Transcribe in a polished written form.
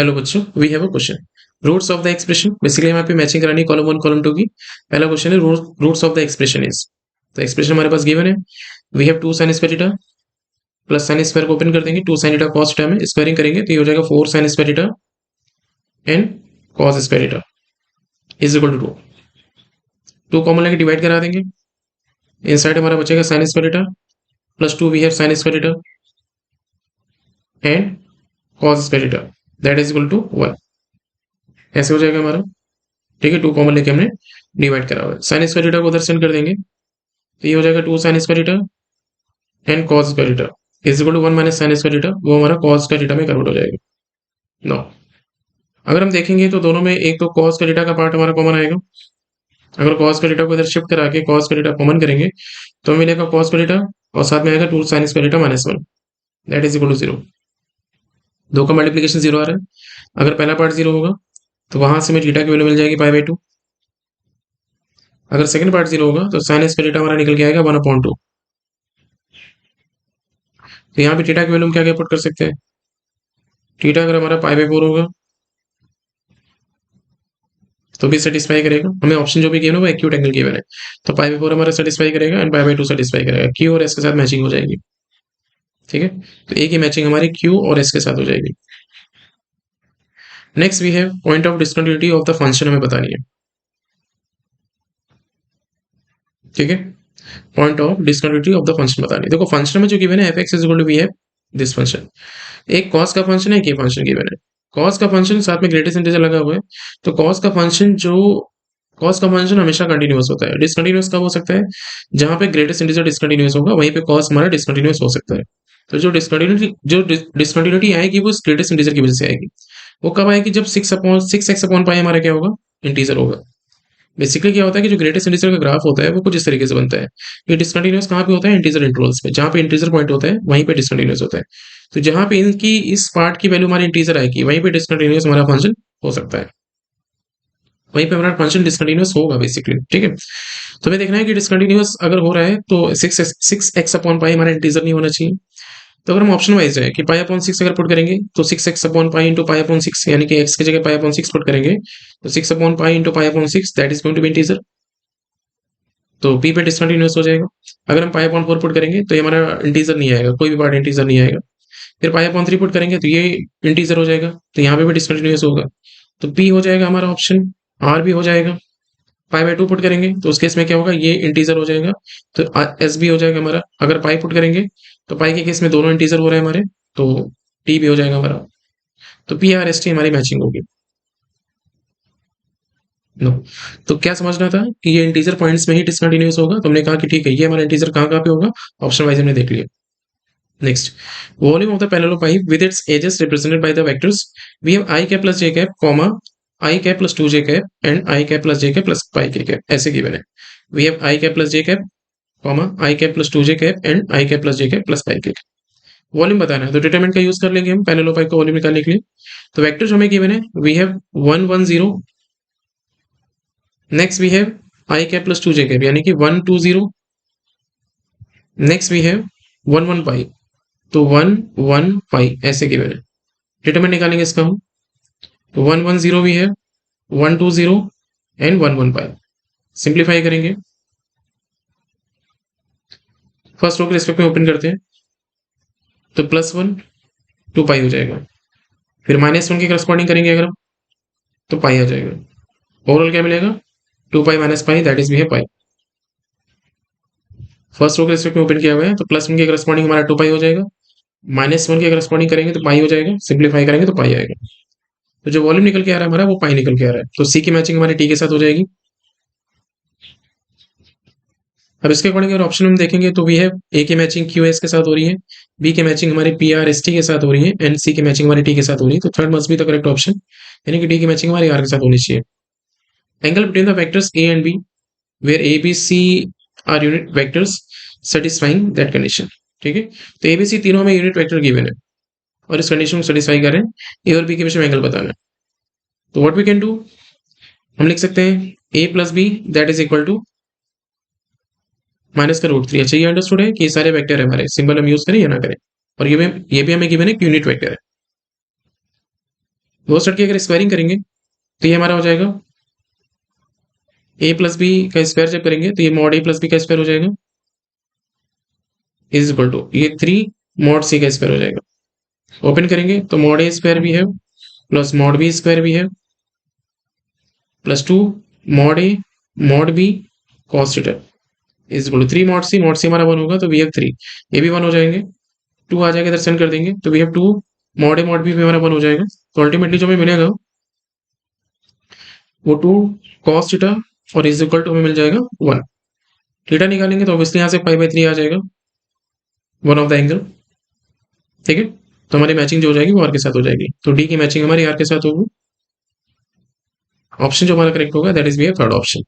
Hello बच्चों, we have a question. Roots of the expression, basically यहाँ पे matching करानी कॉलम 1 कॉलम 2 की। पहला क्वेश्चन है roots of the expression is. तो एक्सप्रेशन हमारे पास गिवन है, we have 2 sin square theta plus sin square को ओपन कर देंगे, 2 sin थीटा cos थीटा में स्क्वायरिंग करेंगे तो ये हो जाएगा 4 sin square theta and cos square theta is equal to 2 common लेके डिवाइड करा देंगे। इनसाइड हमारा बचेगा sin square theta plus 2 we have sin square theta and cos square theta that is equal to 1। ऐसे हो जाएगा हमारा, ठीक है। 2 कॉमन लेके हमने डिवाइड करा हुआ है। sin स्क्वायर थीटा को उधर सेंड कर देंगे तो ये हो जाएगा 2 sin square theta and cos square theta is equal to 1 minus sin square theta, वो हमारा cos स्क्वायर थीटा में कन्वर्ट हो जाएगा। नो, अगर हम देखेंगे तो दोनों में एक तो cos स्क्वायर थीटा का पार्ट हमारा कॉमन आएगा। अगर cos स्क्वायर थीटा को इधर शिफ्ट करा के cos स्क्वायर थीटा कॉमन करेंगे तो मिलेगा cos स्क्वायर थीटा और साथ में आएगा 2 sin square theta minus 1 that is equal to 0। दो का मल्टीप्लीकेशन 0 आ रहा है। अगर पहला पार्ट 0 होगा तो वहां से हमें थीटा की वैल्यू मिल जाएगी पाई बाई 2। अगर सेकंड पार्ट 0 होगा तो sin स्क्वायर थीटा हमारा निकल के आएगा 1/2। तो यहाँ पे थीटा की वैल्यू हम क्या क्या पुट कर सकते हैं। थीटा अगर हमारा पाई बाई 4 होगा तो भी सेटिस्फाई करेगा। हमें ऑप्शन जो भी गिवन है वो एक्यूट एंगल गिवन है, तो पाई बाई 4 हमारा सेटिस्फाई करेगा एंड पाई बाई 2 सेटिस्फाई करेगा। क्यू और एस के साथ मैचिंग हो जाएगी, ठीक है। तो ए की मैचिंग हमारी क्यू और एस के साथ हो जाएगी। Next we have point of discontinuity of the function, हमें बतानी है, ठीक है। Point of discontinuity of the function बतानी है। देखो फंक्शन में जो गिवन है f(x) is equal to we have this function. एक cos का फंक्शन है, एक ये फंक्शन गिवन है। cos का फंक्शन साथ में ग्रेटेस्ट इंटीजर लगा हुआ है, तो cos का फंक्शन हमेशा कंटिन्यूअस होता है। डिसकंटिन्यूअस कब हो सकता है, जहां पे ग्रेटेस्ट इंटीजर डिसकंटिन्यूअस होगा वहीं पे cos हमारा डिसकंटिन्यूअस हो सकता है। तो जो डिसकंटिन्यूटी आएगी वो ग्रेटेस्ट इंटीजर की वजह से आएगी। वो कब आएगी, जब 6/6x/π हमारा क्या होगा, इंटीजर होगा। बेसिकली क्या होता है कि जो ग्रेटेस्ट इंटीजर का ग्राफ होता है वो कुछ इस तरीके से बनता है। ये डिसकंटिन्यूअस कहाँ पे होता है, इंटीजर इंटरवल्स पे। जहाँ पे इंटीजर पॉइंट होता है वहीं पे डिसकंटिन्यूअस होता है। तो जहाँ पे इनकी इस पार्ट की वैल्यू हमारी इंटीजर आएगी वहीं पे डिसकंटिन्यूअस हमारा फंक्शन हो सकता है, वहीं पे हमारा फंक्शन डिसकंटिन्यूअस होगा बेसिकली, ठीक है। तो हमें देखना है कि डिसकंटिन्यूअस अगर हो रहा है तो 6x/π हमारा इंटीजर नहीं होना चाहिए। तो अगर हम ऑप्शन वाइज जाए कि π/6 अगर पुट करेंगे तो 6x/π इंटू π/6 यानी कि x की जगह π/6 पुट करेंगे तो 6/π into π/6 that is going to be integer, तो p पे डिसकंटिन्यूअस हो जाएगा। अगर हम π/4 पुट करेंगे तो ये हमारा इंटीजर नहीं आएगा, कोई भी पार्ट इंटीजर नहीं आएगा। फिर π/3 पुट करेंगे तो ये इंटीजर हो जाएगा, तो यहाँ पे भी डिसकंटिन्यूअस होगा। तो p हो जाएगा हमारा ऑप्शन, r भी हो जाएगा। π/2 पुट करेंगे तो उस केस में क्या होगा, ये इंटीजर हो जाएगा, तो s भी हो जाएगा हमारा। अगर पाई पुट करेंगे तो पाई के केस में दोनों इंटीजर हो रहे हैं हमारे, तो t भी हो जाएगा हमारा। तो p r s t हमारी मैचिंग होगी। नो, तो क्या समझना था कि ये इंटीजर पॉइंट्स में ही डिसकंटिन्यूअस होगा, तो हमने कहा कि ठीक है, ये हमारा इंटीजर कहाँ कहाँ पे होगा, ऑप्शन वाइज हमने देख लिया। Next, volume of the parallelepiped with its edges represented by the vectors we have I cap plus j cap comma I cap plus 2j cap and I cap plus j cap plus pi k cap, ऐसे given है। we have I cap plus j cap comma I cap plus 2j cap and I cap plus j cap plus pi k cap। Volume बताना है तो determinant का use कर लेंगे हम पैरेललोपाइड का वॉल्यूम निकालने के लिए। तो वेक्टर्स हमें गिवन है, we have 1 1 0, next we have I cap plus 2j cap यानी कि 1 2 0, नेक्स्ट वी हैव 1 1 pi, तो 1 1 pi ऐसे गिवन है। डिटरमिनेंट निकालेंगे इसका हम, तो 1 1 0 भी है, 1 2 0 एंड 1 1 pi। सिंप्लीफाई करेंगे, फर्स्ट रो के रिस्पेक्ट में ओपन करते हैं तो +1 2 पाई हो जाएगा। फिर -1 के करस्पॉन्डिंग करेंगे अगर हम तो पाई आ जाएगा। ओवरऑल क्या मिलेगा, 2 pi minus pi that is भी है पाई। फर्स्ट रो के रिस्पेक्ट में ओपन किया हुआ है तो +1 के करस्पॉन्डिंग हमारा 2 पाई हो जाएगा, -1 के करस्पॉन्डिंग करेंगे तो पाई हो जाएगा, सिंप्लीफाई करेंगे तो पाई आएगा। तो जो वॉल्यूम निकल के आ रहा है हमारा वो पाई निकल के आ रहा है, तो सी की मैचिंग हमारी टी के साथ हो जाएगी। अब इसके अकॉर्डिंग अगर ऑप्शन हम देखेंगे तो वी है ए की मैचिंग क्यू एस के साथ हो रही है, बी की मैचिंग हमारी पी आर एस टी के साथ हो रही है एंड सी की मैचिंग हमारी टी के साथ हो रही है। तो third must be the correct option, यानी कि डी की मैचिंग हमारी आर के साथ होनी चाहिए। Angle between the vectors A and B where A B C are unit vectors satisfying that condition, ठीक है। तो ए बी सी तीनों में यूनिट वेक्टर गिवन है और इस कंडीशन को सेटिस्फाई कर रहे हैं, ए और बी के बीच में एंगल बताना है। तो व्हाट वी कैन डू, हम लिख सकते हैं A plus B that is equal to -√3। अच्छा, ये अंडरस्टूड है कि ये सारे वेक्टर है हमारे, सिंबल हम यूज करें या ना करें। और ये भी हमें गिवन है कि यूनिट वेक्टर है। दो सेट की अगर स्क्वायरिंग करेंगे तो ये हमारा हो जाएगा ए प्लस बी का स्क्वायर जब करेंगे तो ये मॉड ए प्लस बी का स्क्वायर हो जाएगा इज इक्वल टू ये 3 मॉड सी का स्क्वायर हो जाएगा। ओपन करेंगे तो मॉड ए स्क्वायर भी है प्लस मॉड बी स्क्वायर भी है plus 2 mod A mod B cos theta is equal to 3 mod C हमारा 1 होगा तो वी हैव 3, ये भी 1 हो जाएंगे। 2 आ जाएगा इधर सेंड कर देंगे तो वी हैव 2 मॉड बी भी हमारा 1 हो जाएगा। तो अल्टीमेटली जो हमें मिलेगा वो 2 कॉस थीटा और इज इक्वल टू हमें मिल जाएगा 1। थीटा निकालेंगे तो ऑब्वियसली यहाँ से पाई बाई 3 आ जाएगा वन ऑफ द एंगल। ठीक है, तो हमारी मैचिंग जो हो जाएगी वो आर के साथ हो जाएगी। तो डी की मैचिंग हमारी आर के साथ होगी। ऑप्शन जो हमारा करेक्ट होगा that is B third option.